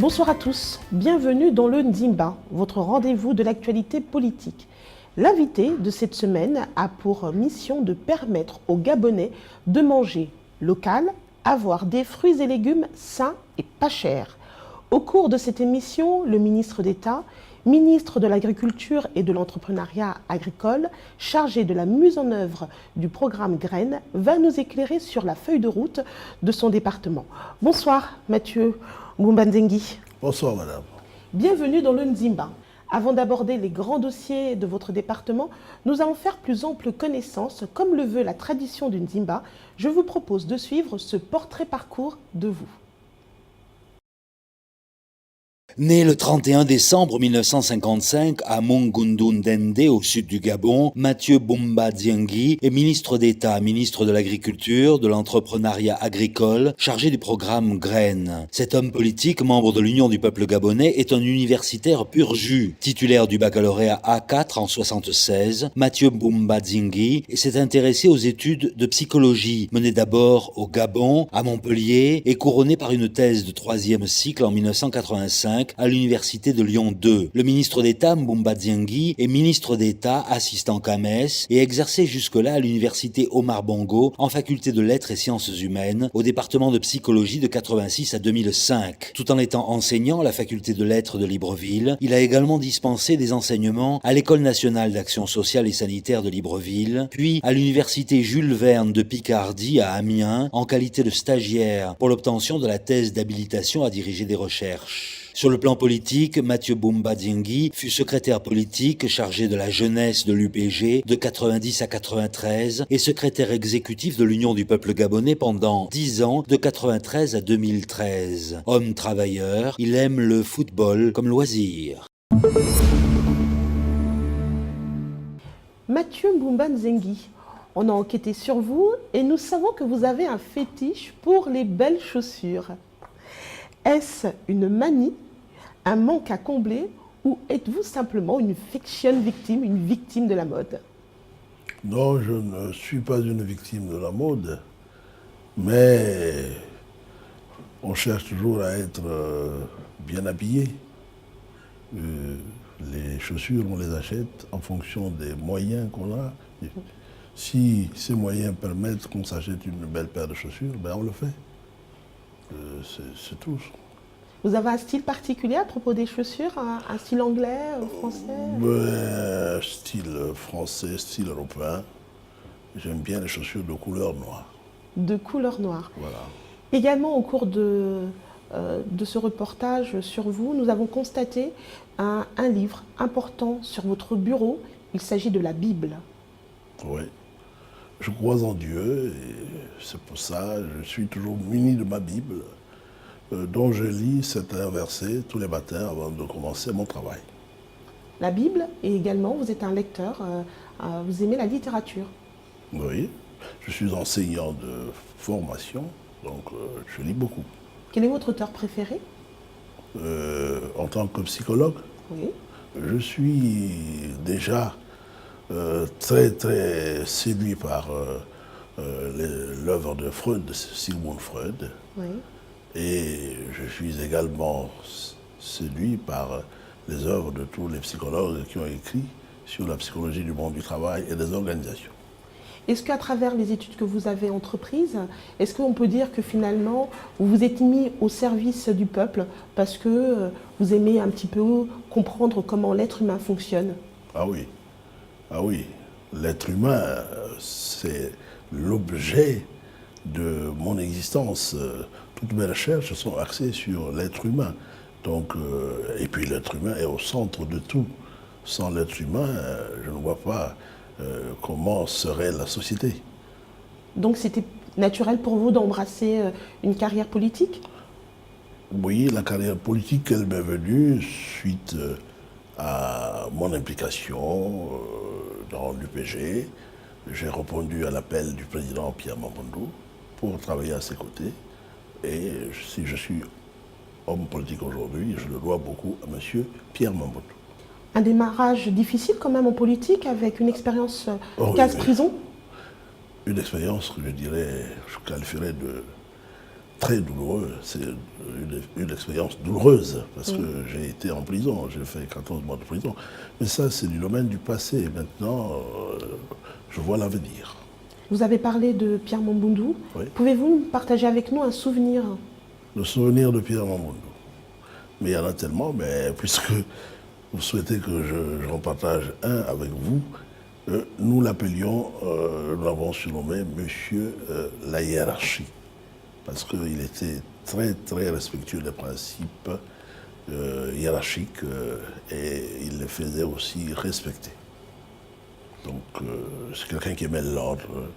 Bonsoir à tous, bienvenue dans le Ndimba, votre rendez-vous de l'actualité politique. L'invité de cette semaine a pour mission de permettre aux Gabonais de manger local, avoir des fruits et légumes sains et pas chers. Au cours de cette émission, le ministre d'État, ministre de l'Agriculture et de l'Entrepreneuriat agricole, chargé de la mise en œuvre du programme Graines, va nous éclairer sur la feuille de route de son département. Bonsoir Mathieu Boumba-Nzengi. Bonsoir madame. Bienvenue dans le Ndimba. Avant d'aborder les grands dossiers de votre département, nous allons faire plus ample connaissance, comme le veut la tradition du Ndimba. Je vous propose de suivre ce portrait parcours de vous. Né le 31 décembre 1955 à Mongoundou-Ndende, au sud du Gabon, Mathieu Boumba-Diengui est ministre d'État, ministre de l'Agriculture, de l'Entrepreneuriat agricole, chargé du programme Graines. Cet homme politique, membre de l'Union du peuple gabonais, est un universitaire pur jus. Titulaire du baccalauréat A4 en 1976, Mathieu Boumba-Diengui s'est intéressé aux études de psychologie, menées d'abord au Gabon, à Montpellier, et couronné par une thèse de 3e cycle en 1985 à l'université de Lyon 2. Le ministre d'État Boumba-Diengui est ministre d'État assistant CAMES et exerçait jusque-là à l'université Omar Bongo en faculté de lettres et sciences humaines au département de psychologie de 86 à 2005. Tout en étant enseignant à la faculté de lettres de Libreville, il a également dispensé des enseignements à l'École nationale d'action sociale et sanitaire de Libreville, puis à l'université Jules Verne de Picardie à Amiens en qualité de stagiaire pour l'obtention de la thèse d'habilitation à diriger des recherches. Sur le plan politique, Mathieu Boumba-Diengui fut secrétaire politique chargé de la jeunesse de l'UPG de 90 à 93 et secrétaire exécutif de l'Union du peuple gabonais pendant 10 ans de 93 à 2013. Homme travailleur, il aime le football comme loisir. Mathieu Boumba-Nzengi, on a enquêté sur vous et nous savons que vous avez un fétiche pour les belles chaussures. Est-ce une manie, un manque à combler ou êtes-vous simplement une fiction victime, une victime de la mode? Non, je ne suis pas une victime de la mode, mais on cherche toujours à être bien habillé. Les chaussures, on les achète en fonction des moyens qu'on a. Si ces moyens permettent qu'on s'achète une belle paire de chaussures, ben on le fait. C'est tout. Vous avez un style particulier à propos des chaussures, un style anglais, français? Style français, style européen. J'aime bien les chaussures de couleur noire. De couleur noire. Voilà. Également, au cours de ce reportage sur vous, nous avons constaté un livre important sur votre bureau. Il s'agit de la Bible. Oui. Je crois en Dieu et c'est pour ça que je suis toujours muni de ma Bible, dont je lis certains versets tous les matins avant de commencer mon travail. La Bible et également, vous êtes un lecteur, vous aimez la littérature. Oui, je suis enseignant de formation, donc je lis beaucoup. Quel est votre auteur préféré? En tant que psychologue, oui. Je suis déjà très séduit par l'œuvre de Freud, de Sigmund Freud. Oui. Et je suis également séduit par les œuvres de tous les psychologues qui ont écrit sur la psychologie du monde du travail et des organisations. Est-ce qu'à travers les études que vous avez entreprises, est-ce qu'on peut dire que finalement vous vous êtes mis au service du peuple parce que vous aimez un petit peu comprendre comment l'être humain fonctionne? Ah oui, l'être humain, c'est l'objet de mon existence. Toutes mes recherches sont axées sur l'être humain. Donc, et puis l'être humain est au centre de tout. Sans l'être humain, je ne vois pas comment serait la société. Donc c'était naturel pour vous d'embrasser une carrière politique? Oui, la carrière politique, elle m'est venue suite à mon implication dans l'UPG. J'ai répondu à l'appel du président Pierre Mamboundou pour travailler à ses côtés. Et si je suis homme politique aujourd'hui, je le dois beaucoup à M. Pierre Mamboundou. Un démarrage difficile quand même en politique avec une expérience case-prison? Une expérience que je dirais, je qualifierais très douloureux. C'est une expérience douloureuse parce que j'ai été en prison, j'ai fait 14 mois de prison. Mais ça, c'est du domaine du passé. Maintenant, je vois l'avenir. Vous avez parlé de Pierre Mamboundou. Oui. Pouvez-vous partager avec nous un souvenir? Le souvenir de Pierre Mamboundou. Mais il y en a tellement, mais puisque vous souhaitez que j'en partage un avec vous, nous l'appelions, nous l'avons surnommé Monsieur la hiérarchie. Parce qu'il était très, très respectueux des principes hiérarchiques et il les faisait aussi respecter. Donc, c'est quelqu'un qui aimait l'ordre,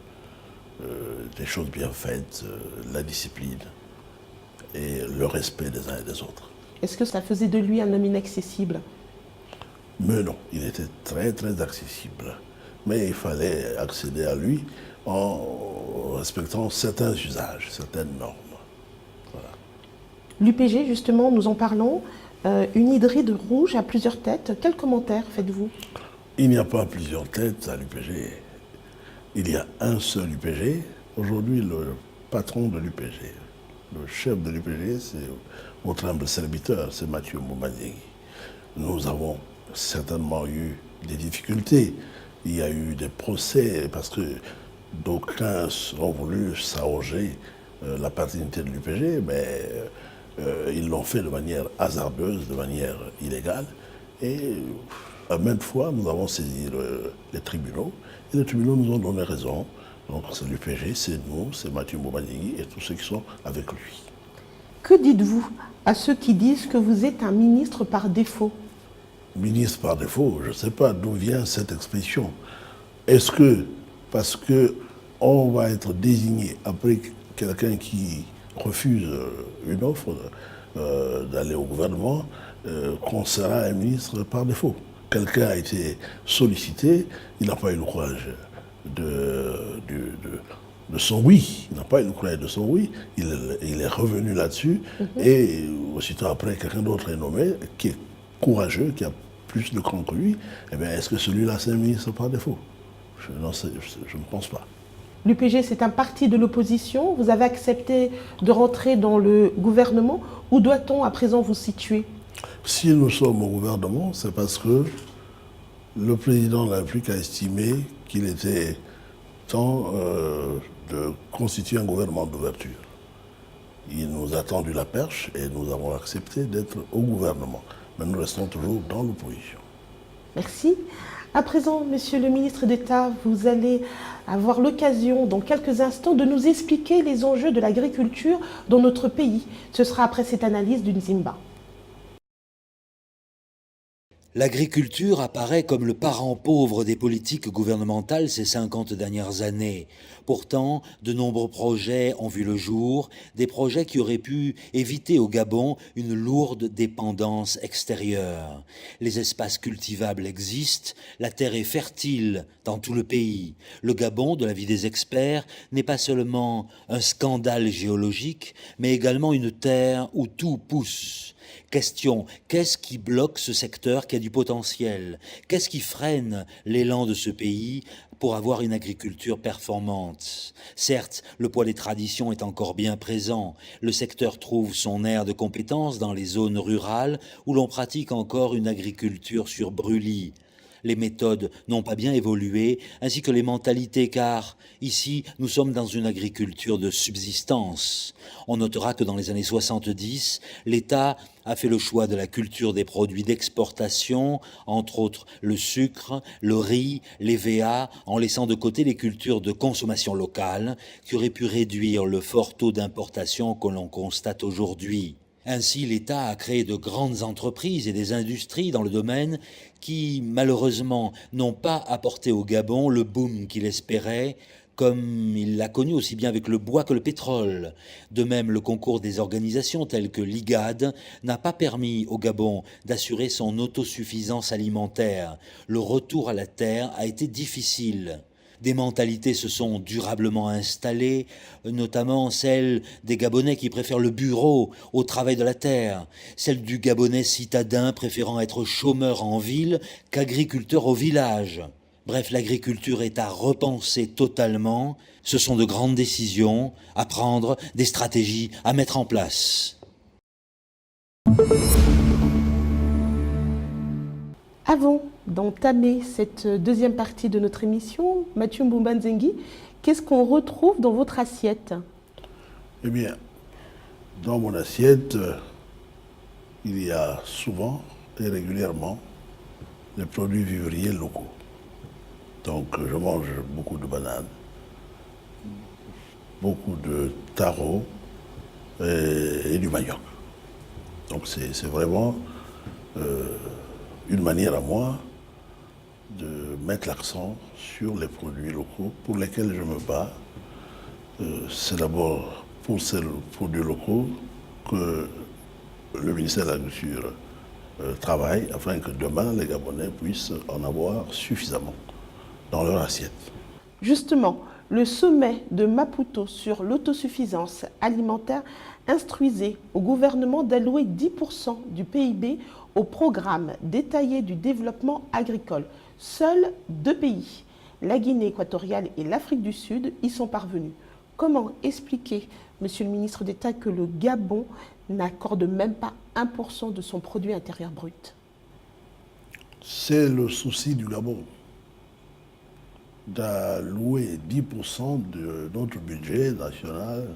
des choses bien faites, la discipline et le respect des uns et des autres. Est-ce que ça faisait de lui un homme inaccessible? Mais non, il était très, très accessible. Mais il fallait accéder à lui en respectant certains usages, certaines normes. Voilà. L'UPG, justement, nous en parlons, une hydraide rouge à plusieurs têtes. Quel commentaire faites-vous? Il n'y a pas plusieurs têtes à l'UPG. Il y a un seul UPG. Aujourd'hui, le patron de l'UPG, le chef de l'UPG, c'est votre humble serviteur, c'est Mathieu Mbomba Diengui. Nous avons certainement eu des difficultés. Il y a eu des procès parce que d'aucuns ont voulu s'arroger la paternité de l'UPG, mais ils l'ont fait de manière hasardeuse, de manière illégale. Et à maintes fois, nous avons saisi les tribunaux, et les tribunaux nous ont donné raison. Donc c'est l'UPG, c'est nous, c'est Mathieu Mbomba Diengui et tous ceux qui sont avec lui. Que dites-vous à ceux qui disent que vous êtes un ministre par défaut? Ministre par défaut, je ne sais pas d'où vient cette expression. Est-ce que, parce qu'on va être désigné après quelqu'un qui refuse une offre d'aller au gouvernement, qu'on sera un ministre par défaut? Quelqu'un a été sollicité, il n'a pas eu le courage de son oui. Il n'a pas eu le courage de son oui. Il est revenu là-dessus. Et aussitôt après, quelqu'un d'autre est nommé, qui est courageux, qui a plus de cran que lui. Eh bien, est-ce que celui-là, c'est un ministre par défaut? Je ne pense pas. L'UPG, c'est un parti de l'opposition. Vous avez accepté de rentrer dans le gouvernement. Où doit-on à présent vous situer? Si nous sommes au gouvernement, c'est parce que le président de la République a estimé qu'il était temps de constituer un gouvernement d'ouverture. Il nous a tendu la perche et nous avons accepté d'être au gouvernement. Mais nous restons toujours dans l'opposition. Merci. À présent, Monsieur le ministre d'État, vous allez avoir l'occasion dans quelques instants de nous expliquer les enjeux de l'agriculture dans notre pays. Ce sera après cette analyse d'une Zimba. L'agriculture apparaît comme le parent pauvre des politiques gouvernementales ces 50 dernières années. Pourtant, de nombreux projets ont vu le jour, des projets qui auraient pu éviter au Gabon une lourde dépendance extérieure. Les espaces cultivables existent, la terre est fertile dans tout le pays. Le Gabon, de l'avis des experts, n'est pas seulement un scandale géologique, mais également une terre où tout pousse. Question, qu'est-ce qui bloque ce secteur qui a du potentiel? Qu'est-ce qui freine l'élan de ce pays pour avoir une agriculture performante? Certes, le poids des traditions est encore bien présent. Le secteur trouve son aire de compétence dans les zones rurales où l'on pratique encore une agriculture sur brûlis. Les méthodes n'ont pas bien évolué, ainsi que les mentalités, car ici, nous sommes dans une agriculture de subsistance. On notera que dans les années 70, l'État a fait le choix de la culture des produits d'exportation, entre autres le sucre, le riz, les VA, en laissant de côté les cultures de consommation locale, qui auraient pu réduire le fort taux d'importation que l'on constate aujourd'hui. Ainsi, l'État a créé de grandes entreprises et des industries dans le domaine qui, malheureusement, n'ont pas apporté au Gabon le boom qu'il espérait, comme il l'a connu aussi bien avec le bois que le pétrole. De même, le concours des organisations telles que l'IGAD n'a pas permis au Gabon d'assurer son autosuffisance alimentaire. Le retour à la terre a été difficile. Des mentalités se sont durablement installées, notamment celle des Gabonais qui préfèrent le bureau au travail de la terre, celle du Gabonais citadin préférant être chômeur en ville qu'agriculteur au village. Bref, l'agriculture est à repenser totalement. Ce sont de grandes décisions à prendre, des stratégies à mettre en place. Avant d'entamer cette deuxième partie de notre émission, Mathieu Mbumba Nzengi, qu'est-ce qu'on retrouve dans votre assiette? Eh bien, dans mon assiette, il y a souvent et régulièrement des produits vivriers locaux. Donc je mange beaucoup de bananes, beaucoup de taro et du manioc. Donc c'est vraiment une manière à moi de mettre l'accent sur les produits locaux pour lesquels je me bats. C'est d'abord pour ces produits locaux que le ministère de l'Agriculture travaille afin que demain les Gabonais puissent en avoir suffisamment dans leur assiette. Justement, le sommet de Maputo sur l'autosuffisance alimentaire instruisait au gouvernement d'allouer 10% du PIB au programme détaillé du développement agricole. Seuls 2 pays, la Guinée équatoriale et l'Afrique du Sud, y sont parvenus. Comment expliquer, Monsieur le ministre d'État, que le Gabon n'accorde même pas 1% de son produit intérieur brut? C'est le souci du Gabon d'allouer 10% de notre budget national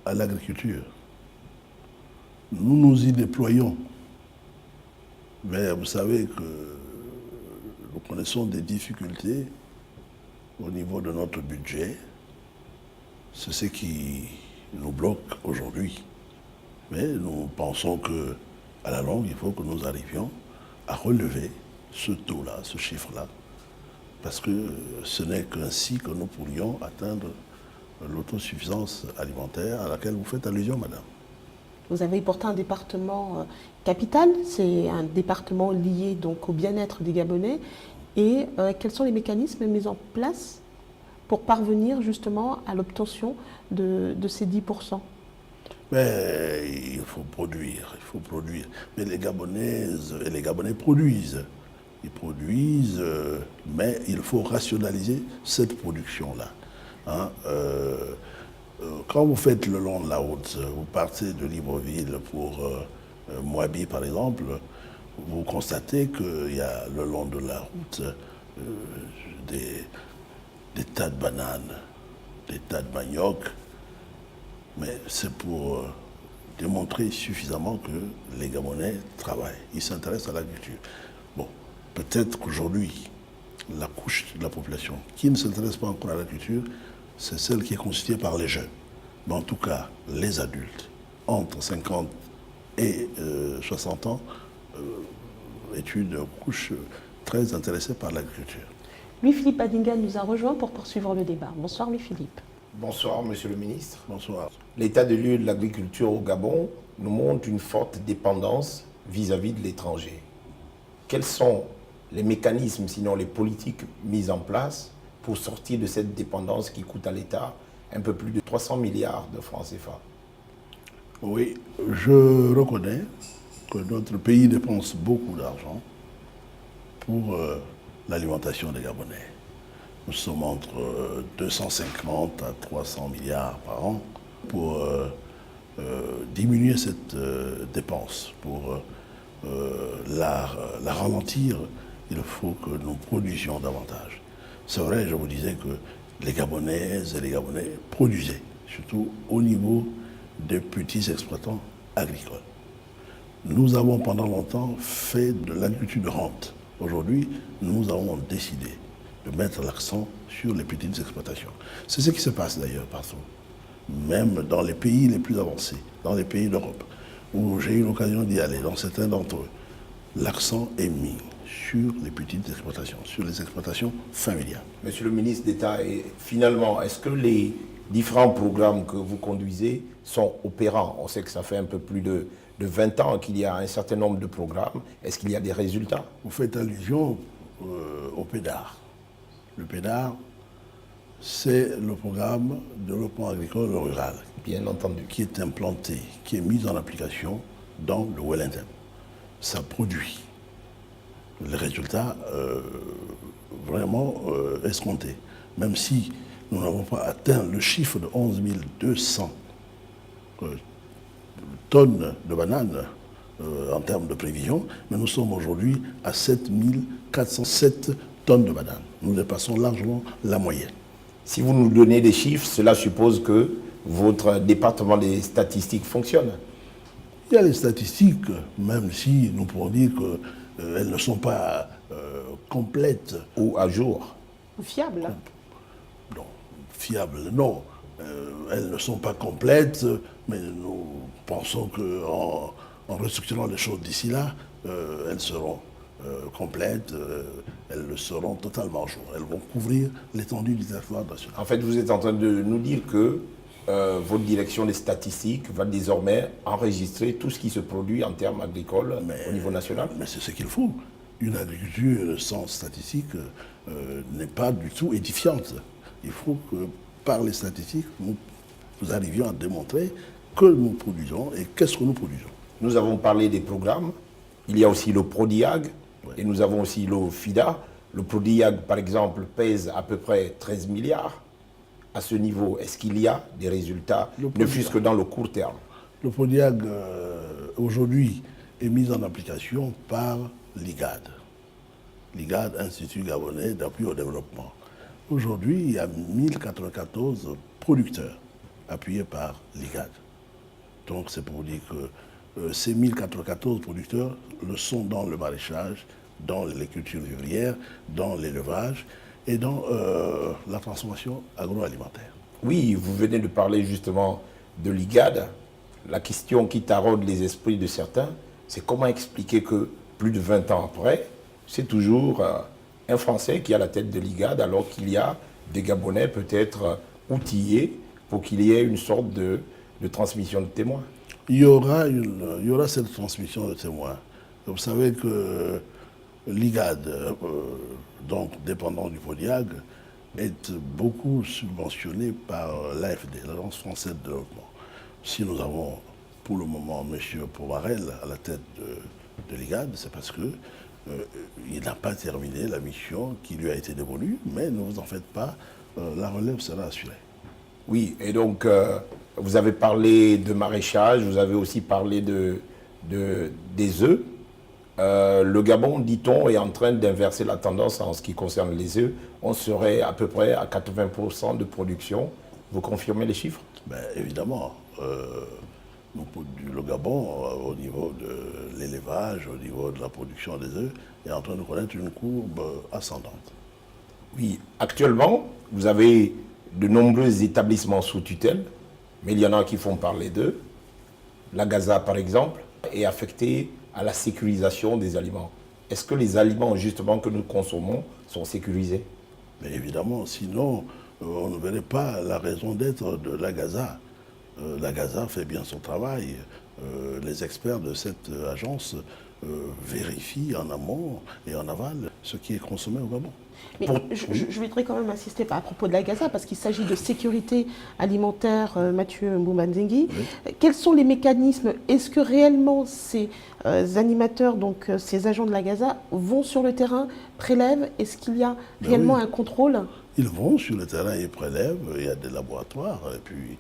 à l'agriculture. Nous nous y déployons. Mais vous savez que nous connaissons des difficultés au niveau de notre budget. C'est ce qui nous bloque aujourd'hui. Mais nous pensons qu'à la longue, il faut que nous arrivions à relever ce taux-là, ce chiffre-là, parce que ce n'est qu'ainsi que nous pourrions atteindre l'autosuffisance alimentaire à laquelle vous faites allusion, madame. Vous avez pourtant un département capital, c'est un département lié donc au bien-être des Gabonais. Et quels sont les mécanismes mis en place pour parvenir justement à l'obtention de ces 10%? Mais il faut produire. Mais les Gabonaises et les Gabonais produisent. Ils produisent, mais il faut rationaliser cette production-là. Hein, quand vous faites le long de la route, vous partez de Libreville pour Moabi par exemple, vous constatez qu'il y a le long de la route des tas de bananes, des tas de manioc, mais c'est pour démontrer suffisamment que les Gabonais travaillent, ils s'intéressent à l'agriculture. Bon, peut-être qu'aujourd'hui, la couche de la population qui ne s'intéresse pas encore à l'agriculture, c'est celle qui est constituée par les jeunes. Mais en tout cas, les adultes, entre 50 et 60 ans, est une couche très intéressée par l'agriculture. Louis-Philippe Adinga nous a rejoint pour poursuivre le débat. Bonsoir Louis-Philippe. Bonsoir Monsieur le Ministre. Bonsoir. L'état de lieu de l'agriculture au Gabon nous montre une forte dépendance vis-à-vis de l'étranger. Quels sont les mécanismes, sinon les politiques mises en place pour sortir de cette dépendance qui coûte à l'État un peu plus de 300 milliards de francs CFA? Oui, je reconnais que notre pays dépense beaucoup d'argent pour l'alimentation des Gabonais. Nous sommes entre 250 à 300 milliards par an. Pour diminuer cette dépense, pour la ralentir, il faut que nous produisions davantage. C'est vrai, je vous disais que les Gabonaises et les Gabonais produisaient, surtout au niveau des petits exploitants agricoles. Nous avons pendant longtemps fait de l'agriculture de rente. Aujourd'hui, nous avons décidé de mettre l'accent sur les petites exploitations. C'est ce qui se passe d'ailleurs partout. Même dans les pays les plus avancés, dans les pays d'Europe, où j'ai eu l'occasion d'y aller, dans certains d'entre eux, l'accent est mis sur les petites exploitations, sur les exploitations familiales. Monsieur le ministre d'État, finalement, est-ce que les différents programmes que vous conduisez sont opérants? On sait que ça fait un peu plus de 20 ans qu'il y a un certain nombre de programmes. Est-ce qu'il y a des résultats? Vous faites allusion au PEDAR. Le PEDAR, c'est le programme de développement agricole rural. Bien entendu. Qui est implanté, qui est mis en application dans le Wellington. Ça produit. les résultats vraiment escomptés. Même si nous n'avons pas atteint le chiffre de 11 200 tonnes de bananes en termes de prévision, mais nous sommes aujourd'hui à 7 407 tonnes de bananes. Nous dépassons largement la moyenne. Si vous nous donnez des chiffres, cela suppose que votre département des statistiques fonctionne. Il y a les statistiques, même si nous pourrons dire qu'elles ne sont pas complètes. Ou à jour. Fiable. Non, fiables, non. Elles ne sont pas complètes, mais nous pensons qu'en restructurant les choses d'ici là, elles seront complètes, elles le seront totalement à jour. Elles vont couvrir l'étendue du territoire national. En fait, vous êtes en train de nous dire que votre direction des statistiques va désormais enregistrer tout ce qui se produit en termes agricoles au niveau national. Mais c'est ce qu'il faut. Une agriculture sans statistiques n'est pas du tout édifiante. Il faut que par les statistiques, nous arrivions à démontrer que nous produisons et qu'est-ce que nous produisons. Nous avons parlé des programmes. Il y a aussi le PRODIAG et nous avons aussi le FIDA. Le PRODIAG, par exemple, pèse à peu près 13 milliards. À ce niveau, est-ce qu'il y a des résultats, ne fût-ce que dans le court terme? Le PRODIAG, aujourd'hui, est mis en application par l'IGAD. L'IGAD, Institut Gabonais d'appui au développement. Aujourd'hui, il y a 1094 producteurs appuyés par l'IGAD. Donc c'est pour dire que ces 1094 producteurs le sont dans le maraîchage, dans les cultures vivrières, dans l'élevage et dans la transformation agroalimentaire. Oui, vous venez de parler justement de l'IGAD. La question qui taraude les esprits de certains, c'est comment expliquer que plus de 20 ans après, c'est toujours un Français qui a la tête de l'IGAD alors qu'il y a des Gabonais peut-être outillés pour qu'il y ait une sorte de transmission de témoins. Il y aura cette transmission de témoins. Vous savez que l'IGAD, donc dépendant du PRODIAG, est beaucoup subventionné par l'AFD, l'Agence française de développement. Si nous avons pour le moment M. Pomarel à la tête de l'IGAD, c'est parce que il n'a pas terminé la mission qui lui a été dévolue, mais ne vous en faites pas, la relève sera assurée. Oui, et donc vous avez parlé de maraîchage, vous avez aussi parlé des œufs. Le Gabon, dit-on, est en train d'inverser la tendance en ce qui concerne les œufs. On serait à peu près à 80% de production. Vous confirmez les chiffres? Ben, évidemment. Le Gabon, au niveau de l'élevage, au niveau de la production des œufs, est en train de connaître une courbe ascendante. Oui, actuellement, vous avez de nombreux établissements sous tutelle, mais il y en a qui font parler d'eux. La Gaza, par exemple, est affectée à la sécurisation des aliments. Est-ce que les aliments, justement, que nous consommons sont sécurisés? Mais évidemment, sinon, on ne verrait pas la raison d'être de la Gaza. La Gaza fait bien son travail. Les experts de cette agence vérifient en amont et en aval ce qui est consommé au Gabon. Mais je voudrais quand même insister à propos de la Gaza, parce qu'il s'agit de sécurité alimentaire, Mathieu Mboumbandzengi. Oui. Quels sont les mécanismes? Est-ce que réellement ces animateurs, donc ces agents de la Gaza, vont sur le terrain, prélèvent? Est-ce qu'il y a réellement un contrôle? Ils vont sur le terrain et prélèvent. Il y a des laboratoires. Et puis,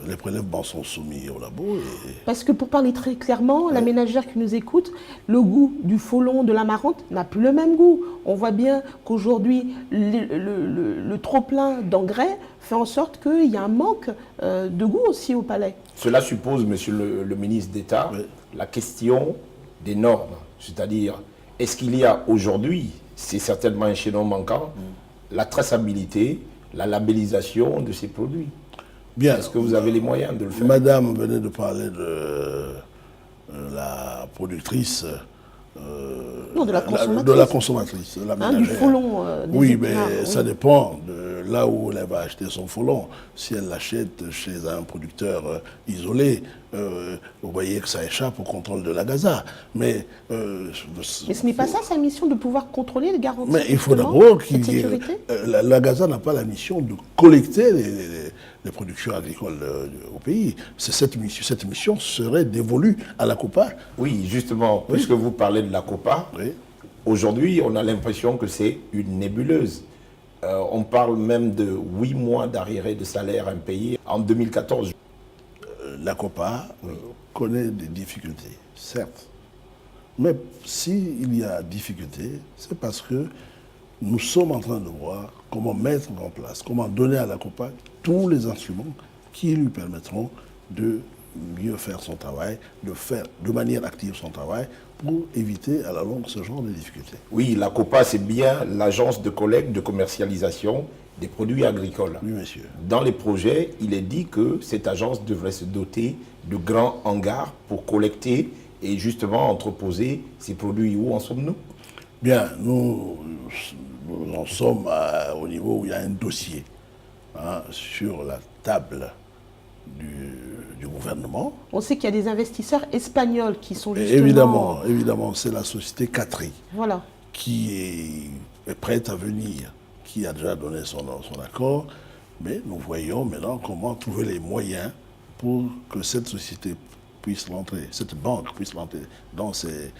les prélèvements sont soumis au labo. Parce que pour parler très clairement, la ménagère qui nous écoute, le goût du folon, de l'amarante n'a plus le même goût. On voit bien qu'aujourd'hui, le trop-plein d'engrais fait en sorte qu'il y a un manque de goût aussi au palais. Cela suppose, monsieur le ministre d'État, la question des normes. C'est-à-dire, est-ce qu'il y a aujourd'hui, c'est certainement un chaînon manquant, la traçabilité, la labellisation de ces produits? Bien. Est-ce que vous avez les moyens de le faire? Madame venait de parler de la productrice. Non, de la consommatrice. De la consommatrice, de la ménagère. Du folon. Oui, mais ça dépend de là où elle va acheter son folon. Si elle l'achète chez un producteur isolé, vous voyez que ça échappe au contrôle de la Gaza. Mais ce n'est pas ça sa mission, de pouvoir contrôler, de garantir. Mais il faut d'abord qu'il y ait. La Gaza n'a pas la mission de collecter les productions agricoles au pays. Cette mission serait dévolue à la COPA. Oui, justement, puisque vous parlez de la COPA, Oui. aujourd'hui, on a l'impression que c'est une nébuleuse. On parle même de 8 mois d'arriérés de salaire impayés en 2014. La COPA connaît des difficultés, certes. Mais s'il y a difficulté, c'est parce que nous sommes en train de voir comment mettre en place, comment donner à la COPA tous les instruments qui lui permettront de mieux faire son travail, de faire de manière active son travail pour éviter à la longue ce genre de difficultés. Oui, la COPA, c'est bien l'agence de collecte, de commercialisation des produits agricoles. Oui, monsieur. Dans les projets, il est dit que cette agence devrait se doter de grands hangars pour collecter et justement entreposer ces produits. Où en sommes-nous? Bien, nous en sommes au niveau où il y a un dossier sur la table du gouvernement. On sait qu'il y a des investisseurs espagnols qui sont justement... Évidemment, c'est la société Catri Voilà. qui est prête à venir, qui a déjà donné son accord, mais nous voyons maintenant comment trouver les moyens pour que cette société puisse rentrer, cette banque puisse rentrer dans ses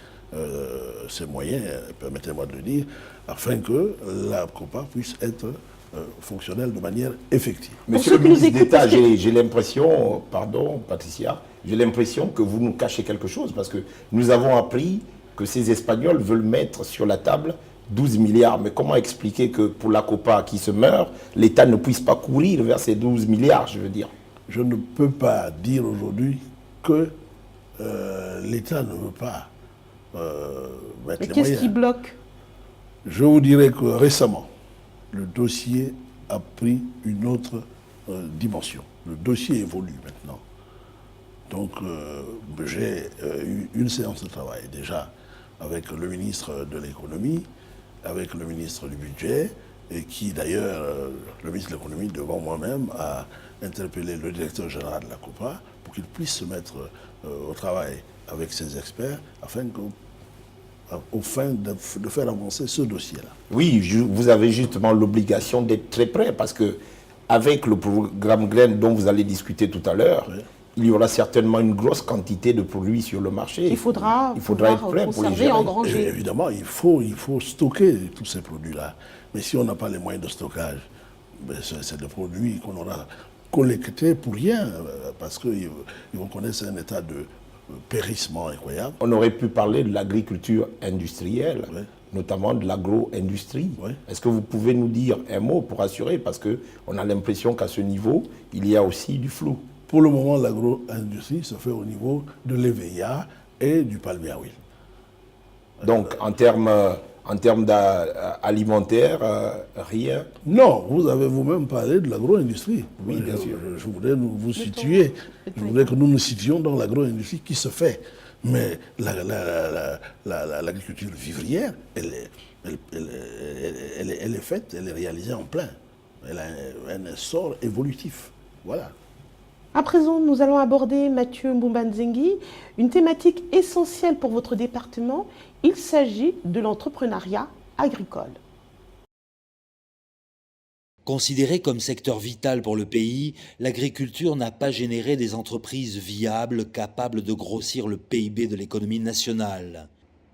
moyens, permettez-moi de le dire, afin que la COPA puisse être fonctionnelle de manière effective. Monsieur ceux le qui nous ministre écoutent, d'État, parce que- j'ai l'impression, pardon Patricia, j'ai l'impression que vous nous cachez quelque chose parce que nous avons appris que ces Espagnols veulent mettre sur la table 12 milliards. Mais comment expliquer que pour la COPA qui se meurt, l'État ne puisse pas courir vers ces 12 milliards, je veux dire? Je ne peux pas dire aujourd'hui que l'État ne veut pas mettre Mais les qu'est-ce moyens. qui bloque? Je vous dirais que récemment, le dossier a pris une autre dimension. Le dossier évolue maintenant. Donc, j'ai eu une séance de travail déjà avec le ministre de l'économie, avec le ministre du budget, et qui d'ailleurs, le ministre de l'économie, devant moi-même, a interpellé le directeur général de la COPA pour qu'il puisse se mettre au travail avec ses experts afin au fin de faire avancer ce dossier-là. Oui, vous avez justement l'obligation d'être très près parce que avec le programme Graines dont vous allez discuter tout à l'heure, Oui. il y aura certainement une grosse quantité de produits sur le marché. Il faudra pouvoir être prêt pour les gérer. engranger. Et évidemment, il faut stocker tous ces produits-là. Mais si on n'a pas les moyens de stockage, ben c'est des produits qu'on aura collectés pour rien, parce qu'ils vont connaître un état de périssement incroyable. On aurait pu parler de l'agriculture industrielle, Oui. notamment de l'agro-industrie. Oui. Est-ce que vous pouvez nous dire un mot pour assurer? Parce qu'on a l'impression qu'à ce niveau, il y a aussi du flou. Pour le moment, l'agro-industrie se fait au niveau de l'EVIA et du palmier à huile. Donc, en termes alimentaires, rien. Non, vous avez vous-même parlé de l'agro-industrie. Oui, bien sûr. Je voudrais vous situer. Je voudrais que nous nous situions dans l'agro-industrie qui se fait. Mais l'agriculture vivrière, elle est faite, elle est réalisée en plein. Elle a un essor évolutif. Voilà. À présent, nous allons aborder, Mathieu Mbumba-Nzengi, une thématique essentielle pour votre département. Il s'agit de l'entrepreneuriat agricole. Considérée comme secteur vital pour le pays, l'agriculture n'a pas généré des entreprises viables capables de grossir le PIB de l'économie nationale.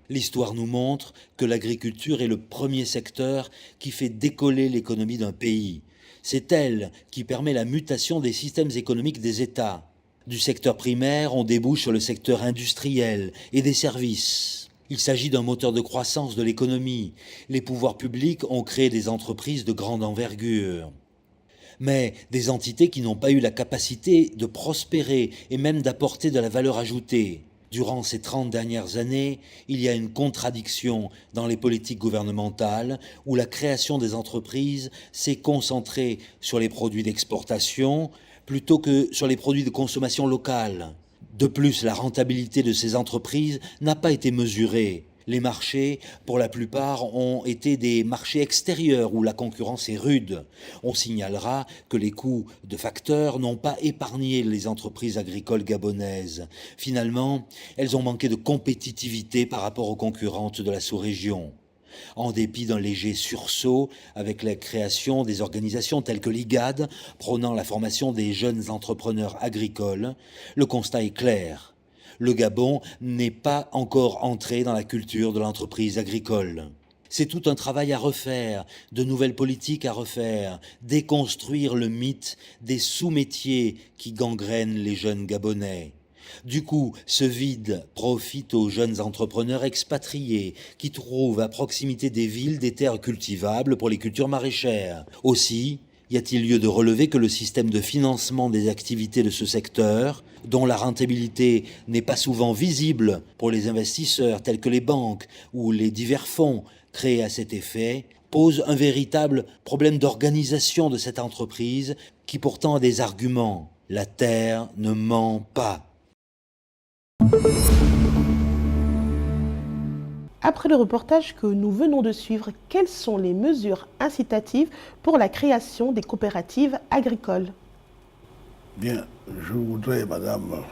L'histoire nous montre que l'agriculture est le premier secteur qui fait décoller l'économie d'un pays. C'est elle qui permet la mutation des systèmes économiques des États. Du secteur primaire, on débouche sur le secteur industriel et des services. Il s'agit d'un moteur de croissance de l'économie. Les pouvoirs publics ont créé des entreprises de grande envergure. Mais des entités qui n'ont pas eu la capacité de prospérer et même d'apporter de la valeur ajoutée. Durant ces 30 dernières années, il y a une contradiction dans les politiques gouvernementales où la création des entreprises s'est concentrée sur les produits d'exportation plutôt que sur les produits de consommation locale. De plus, la rentabilité de ces entreprises n'a pas été mesurée. Les marchés, pour la plupart, ont été des marchés extérieurs où la concurrence est rude. On signalera que les coûts de facteurs n'ont pas épargné les entreprises agricoles gabonaises. Finalement, elles ont manqué de compétitivité par rapport aux concurrentes de la sous-région. En dépit d'un léger sursaut avec la création des organisations telles que l'IGAD, prônant la formation des jeunes entrepreneurs agricoles, le constat est clair. Le Gabon n'est pas encore entré dans la culture de l'entreprise agricole. C'est tout un travail à refaire, de nouvelles politiques à refaire, déconstruire le mythe des sous-métiers qui gangrènent les jeunes Gabonais. Du coup, ce vide profite aux jeunes entrepreneurs expatriés qui trouvent à proximité des villes des terres cultivables pour les cultures maraîchères. Aussi, y a-t-il lieu de relever que le système de financement des activités de ce secteur, dont la rentabilité n'est pas souvent visible pour les investisseurs tels que les banques ou les divers fonds créés à cet effet, pose un véritable problème d'organisation de cette entreprise qui pourtant a des arguments. La terre ne ment pas. Après le reportage que nous venons de suivre, quelles sont les mesures incitatives pour la création des coopératives agricoles? Bien, je voudrais, madame,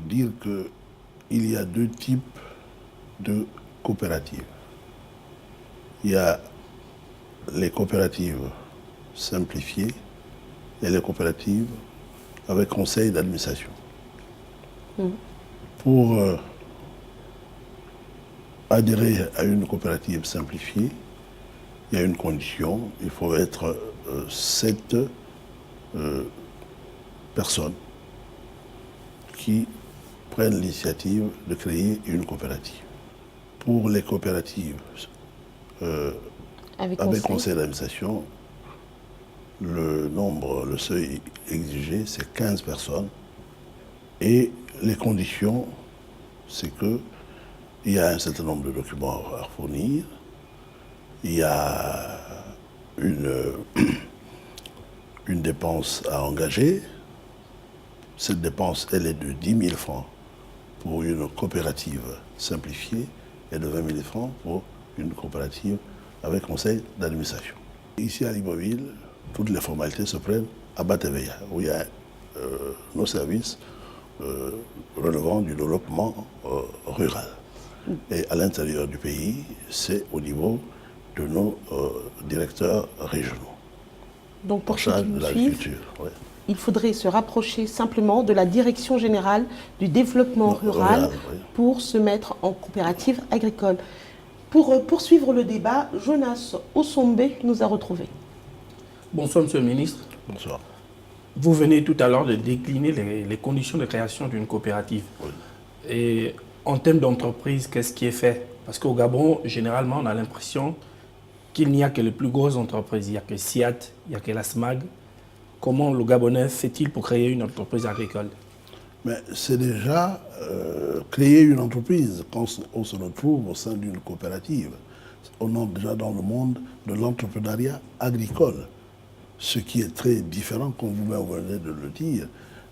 dire qu'il y a deux types de coopératives. Il y a les coopératives simplifiées et les coopératives avec conseil d'administration. Pour adhérer à une coopérative simplifiée, il y a une condition, il faut être 7 personnes qui prennent l'initiative de créer une coopérative. Pour les coopératives avec conseil d'administration, le seuil exigé, c'est 15 personnes. Et les conditions, c'est qu'il y a un certain nombre de documents à fournir, il y a une dépense à engager. Cette dépense, elle est de 10 000 francs pour une coopérative simplifiée et de 20 000 francs pour une coopérative avec conseil d'administration. Ici à Libreville, toutes les formalités se prennent à Bateveya, où il y a nos services relevant du développement rural. Et à l'intérieur du pays, c'est au niveau de nos directeurs régionaux. Donc pour ceux qui nous suivent, l'agriculture, ouais. Il faudrait se rapprocher simplement de la Direction générale du développement rural oui. pour se mettre en coopérative agricole. Pour poursuivre le débat, Jonas Osombe nous a retrouvés. Bonsoir, Monsieur le Ministre. Bonsoir. Vous venez tout à l'heure de décliner les conditions de création d'une coopérative. Oui. Et en termes d'entreprise, qu'est-ce qui est fait? Parce qu'au Gabon, généralement, on a l'impression qu'il n'y a que les plus grosses entreprises. Il n'y a que SIAT, il n'y a que la SMAG. Comment le Gabonais fait-il pour créer une entreprise agricole? Mais c'est déjà créer une entreprise quand on se retrouve au sein d'une coopérative. On entre déjà dans le monde de l'entrepreneuriat agricole. Ce qui est très différent, comme vous-même venez de le dire,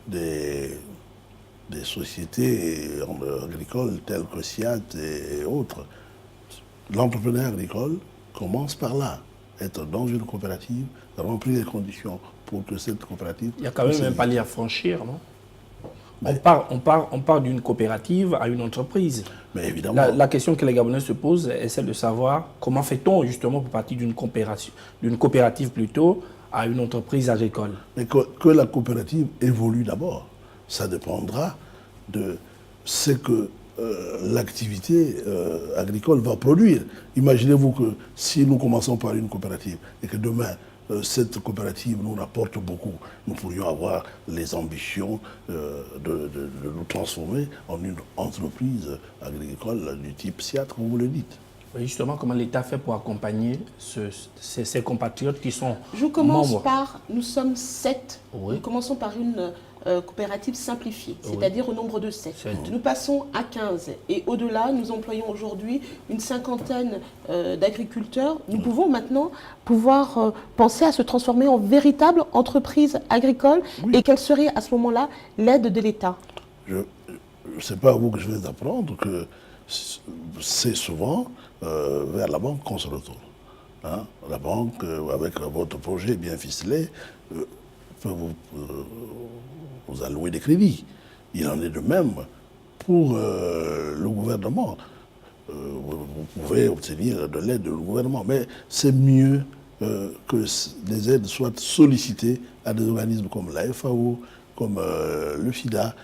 des sociétés agricoles telles que SIAT et autres. L'entrepreneuriat agricole commence par là, être dans une coopérative, remplir les conditions pour que cette coopérative... Il y a quand même un palier à franchir, non? Mais, on part d'une coopérative à une entreprise. Mais évidemment... La question que les Gabonais se posent est celle de savoir comment fait-on justement pour partir d'une coopérative plutôt à une entreprise agricole. Mais que la coopérative évolue d'abord, ça dépendra de ce que l'activité agricole va produire. Imaginez-vous que si nous commençons par une coopérative et que demain, cette coopérative nous rapporte beaucoup, nous pourrions avoir les ambitions de nous transformer en une entreprise agricole du type SIAT, comme vous le dites. Justement, comment l'État fait pour accompagner ces compatriotes qui sont Je commence membres? par, nous sommes 7. Oui. Nous commençons par une coopérative simplifiée, Oui. c'est-à-dire au nombre de 7. Nous passons à 15 et au-delà, nous employons aujourd'hui une cinquantaine d'agriculteurs. Nous pouvons maintenant penser à se transformer en véritable entreprise agricole. Oui. Et quelle serait à ce moment-là l'aide de l'État? Ce n'est pas à vous que je vais apprendre que c'est souvent vers la banque qu'on se retourne. Hein? La banque, avec votre projet bien ficelé, peut vous allouer des crédits. Il en est de même pour le gouvernement. vous pouvez obtenir de l'aide du gouvernement. Mais c'est mieux que les aides soient sollicitées à des organismes comme la FAO, comme le FIDA.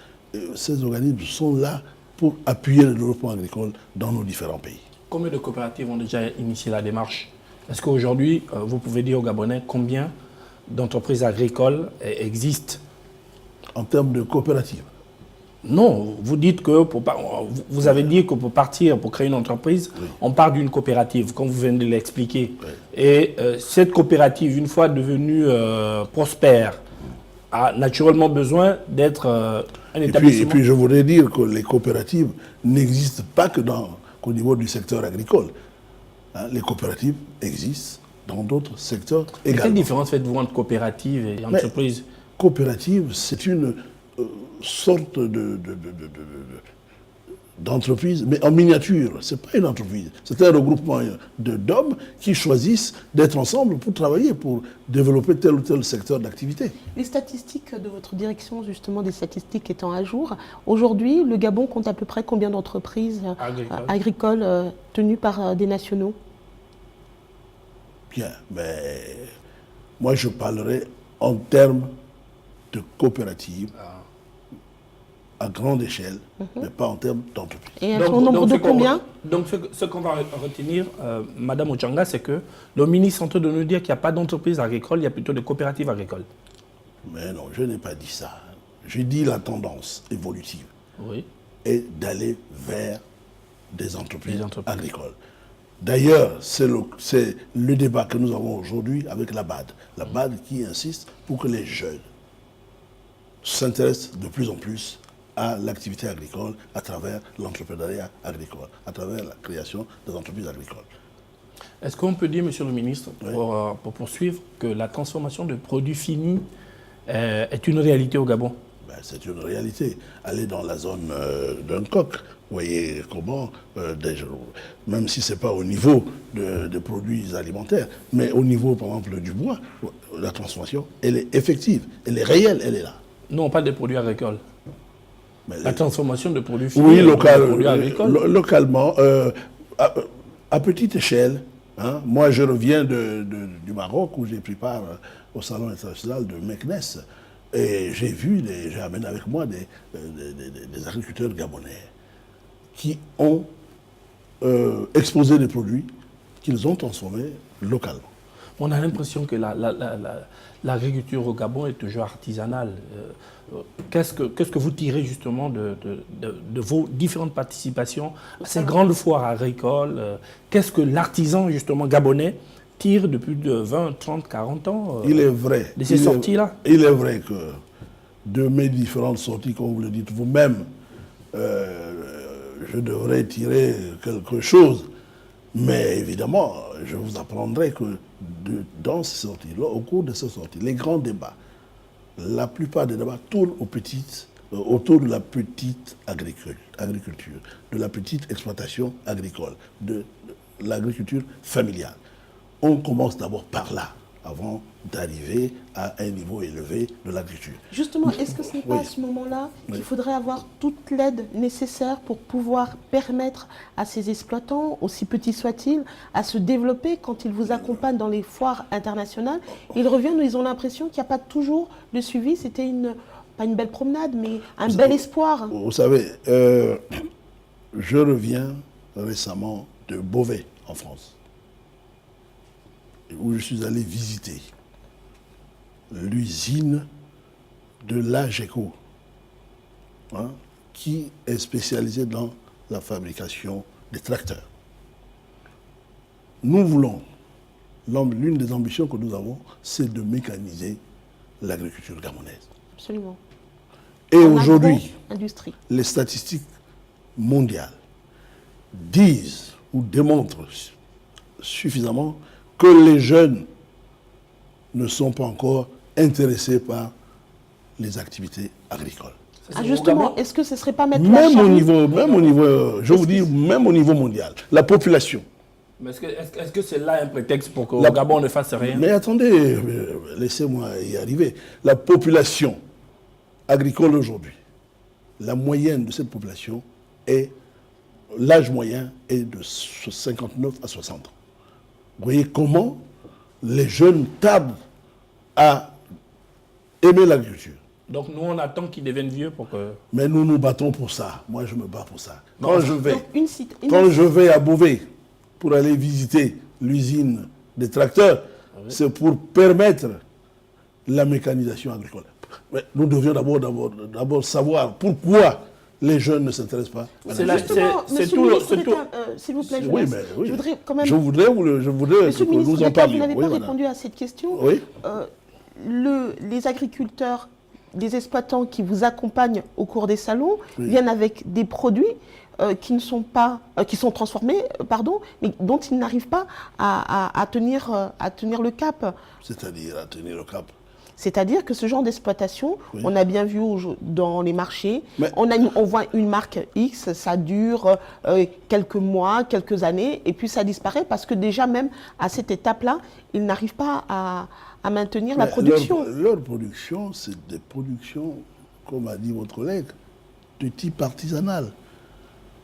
Ces organismes sont là pour appuyer le développement agricole dans nos différents pays. Combien de coopératives ont déjà initié la démarche? Est-ce qu'aujourd'hui, vous pouvez dire aux Gabonais combien d'entreprises agricoles existent? En termes de coopératives? Non, vous dites que vous avez dit que pour partir, pour créer une entreprise, oui, on part d'une coopérative, comme vous venez de l'expliquer. Oui. Et cette coopérative, une fois devenue prospère, a naturellement besoin d'être un établissement. Et puis je voudrais dire que les coopératives n'existent pas que qu'au niveau du secteur agricole. Hein, les coopératives existent dans d'autres secteurs également. Quelle différence faites-vous entre coopérative et entreprise? Coopérative, c'est une sorte d'entreprise, mais en miniature. Ce n'est pas une entreprise. C'est un regroupement d'hommes qui choisissent d'être ensemble pour travailler, pour développer tel ou tel secteur d'activité. Les statistiques de votre direction, justement, des statistiques étant à jour, aujourd'hui, le Gabon compte à peu près combien d'entreprises agricoles tenues par des nationaux? Bien, mais moi je parlerai en termes de coopératives à grande échelle, mais pas en termes d'entreprise. Et au nombre de combien? Donc ce qu'on va retenir, Madame Ochanga, c'est que le ministre est en train de nous dire qu'il n'y a pas d'entreprise agricole, il y a plutôt des coopératives agricoles. Mais non, je n'ai pas dit ça. J'ai dit la tendance évolutive est d'aller vers des entreprises agricoles. D'ailleurs, c'est le débat que nous avons aujourd'hui avec la BAD. La BAD qui insiste pour que les jeunes s'intéressent de plus en plus à l'activité agricole à travers l'entrepreneuriat agricole, à travers la création des entreprises agricoles. Est-ce qu'on peut dire, Monsieur le ministre, pour poursuivre, que la transformation de produits finis est une réalité au Gabon? Ben, c'est une réalité. Aller dans la zone d'un coq, vous voyez comment, même si ce n'est pas au niveau de produits alimentaires, mais au niveau, par exemple, du bois, la transformation, elle est effective, elle est réelle, elle est là. Nous, on parle des produits agricoles. Mais la transformation de produits finis, oui, localement, à petite échelle. Hein. Moi, je reviens du Maroc où j'ai pris part au Salon international de Meknes. Et j'ai amené avec moi des agriculteurs gabonais qui ont exposé des produits qu'ils ont transformés localement. On a l'impression que l'agriculture au Gabon est toujours artisanale. Qu'est-ce que vous tirez justement de vos différentes participations à ces grandes foires agricoles? Qu'est-ce que l'artisan justement gabonais tire depuis de 20, 30, 40 ans il est vrai, de ces sorties-là? Il est vrai que de mes différentes sorties, comme vous le dites vous-même, je devrais tirer quelque chose. Mais évidemment, je vous apprendrai que dans ces sorties-là, au cours de ces sorties, les grands débats, la plupart des débats tournent autour de la petite agriculture, de la petite exploitation agricole, de l'agriculture familiale. On commence d'abord par là, avant d'arriver à un niveau élevé de l'agriculture. Justement, est-ce que ce n'est pas à ce moment-là qu'il faudrait avoir toute l'aide nécessaire pour pouvoir permettre à ces exploitants, aussi petits soient-ils, à se développer quand ils vous accompagnent dans les foires internationales? Ils reviennent où ils ont l'impression qu'il n'y a pas toujours de suivi. C'était pas une belle promenade, mais un bel espoir. Vous savez, je reviens récemment de Beauvais, en France, où je suis allé visiter l'usine de l'AGECO, hein, qui est spécialisée dans la fabrication des tracteurs. Nous voulons, l'une des ambitions que nous avons, c'est de mécaniser l'agriculture gabonaise. Absolument. Et aujourd'hui, les statistiques mondiales disent ou démontrent suffisamment que les jeunes ne sont pas encore intéressés par les activités agricoles. Justement, est-ce que ce ne serait pas mettre même au niveau, je vous dis, même au niveau mondial, la population. Mais est-ce que c'est là un prétexte pour que le Gabon ne fasse rien? Mais attendez, laissez-moi y arriver. La population agricole aujourd'hui, la moyenne de cette population est l'âge moyen est de 59 à 60 ans. Vous voyez comment les jeunes tardent à aimer l'agriculture. Donc nous, on attend qu'ils deviennent vieux pour que... Mais nous nous battons pour ça. Moi, je me bats pour ça. Quand je vais à Beauvais pour aller visiter l'usine des tracteurs, c'est pour permettre la mécanisation agricole. Mais nous devions d'abord savoir pourquoi les jeunes ne s'intéressent pas. C'est tout. S'il vous plaît, oui, mais, oui. Je voudrais quand même... Je voudrais Monsieur que le ministre nous en d'État, parlions. vous n'avez pas répondu à cette question. Oui. Les agriculteurs, les exploitants qui vous accompagnent au cours des salons viennent avec des produits qui sont transformés, mais dont ils n'arrivent pas à tenir le cap. C'est-à-dire à tenir le cap. C'est-à-dire que ce genre d'exploitation, on a bien vu dans les marchés, on voit une marque X, ça dure quelques mois, quelques années, et puis ça disparaît parce que déjà même à cette étape-là, ils n'arrivent pas à maintenir la production. Leur production, c'est des productions, comme a dit votre collègue, de type artisanal.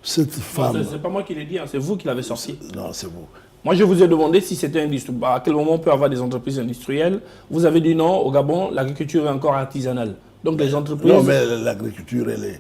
Cette femme... C'est pas moi qui l'ai dit, c'est vous qui l'avez sorti. Non, c'est vous. Moi, je vous ai demandé si c'était industriel. À quel moment on peut avoir des entreprises industrielles? Vous avez dit non, au Gabon, l'agriculture est encore artisanale. Donc les entreprises... Non, mais l'agriculture, elle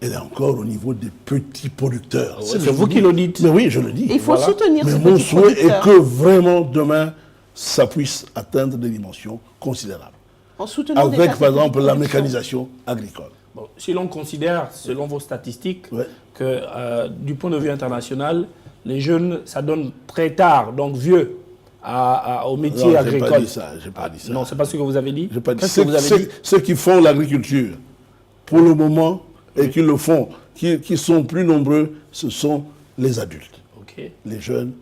est encore au niveau des petits producteurs. C'est vous qui le dites. Mais oui, je le dis. Il faut soutenir ces petits producteurs. Mais mon souhait est que vraiment, demain, ça puisse atteindre des dimensions considérables. En soutenant avec, par exemple, la mécanisation agricole. Bon, si l'on considère, selon vos statistiques, que du point de vue international, les jeunes, ça donne très tard, donc vieux, au métier agricole. J'ai pas dit ça. Non, c'est pas ce que vous avez dit. J'ai pas dit. Ceux qui font l'agriculture, pour le moment, et qui le font, qui sont plus nombreux, ce sont les adultes. Les jeunes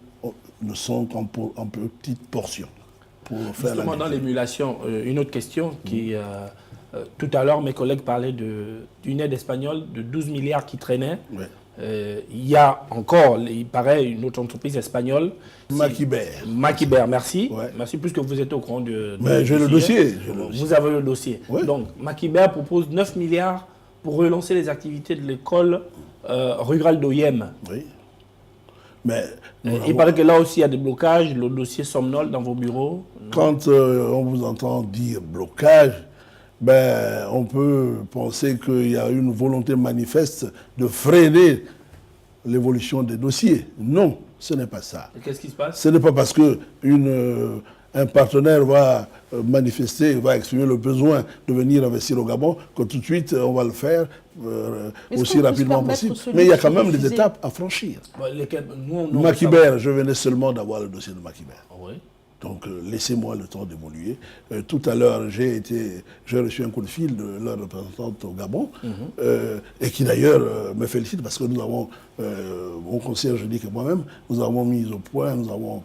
ne sont qu'en petite portion. Pour faire justement, dans l'émulation, une autre question qui... tout à l'heure, mes collègues parlaient d'une aide espagnole de 12 milliards qui traînait. Il y a encore, il paraît, une autre entreprise espagnole. Maquiber, merci. Merci, puisque vous êtes au courant de... Mais j'ai le dossier. Vous avez le dossier. Donc, Maquiber propose 9 milliards pour relancer les activités de l'école rurale d'Oyem. Oui. Mais il paraît que là aussi, il y a des blocages. Le dossier somnole dans vos bureaux. Quand on vous entend dire blocage, on peut penser qu'il y a une volonté manifeste de freiner l'évolution des dossiers. Non, ce n'est pas ça. Qu'est-ce qui se passe? Ce n'est pas parce qu'un partenaire va manifester, va exprimer le besoin de venir investir au Gabon que tout de suite on va le faire aussi rapidement possible. Mais il y a quand même des étapes à franchir. Maquiber, je venais seulement d'avoir le dossier de Maquiber. Donc laissez-moi le temps d'évoluer. Tout à l'heure, j'ai reçu un coup de fil de leur représentante au Gabon, et qui d'ailleurs me félicite parce que nous avons, mon conseiller juridique et moi-même, nous avons mis au point, nous avons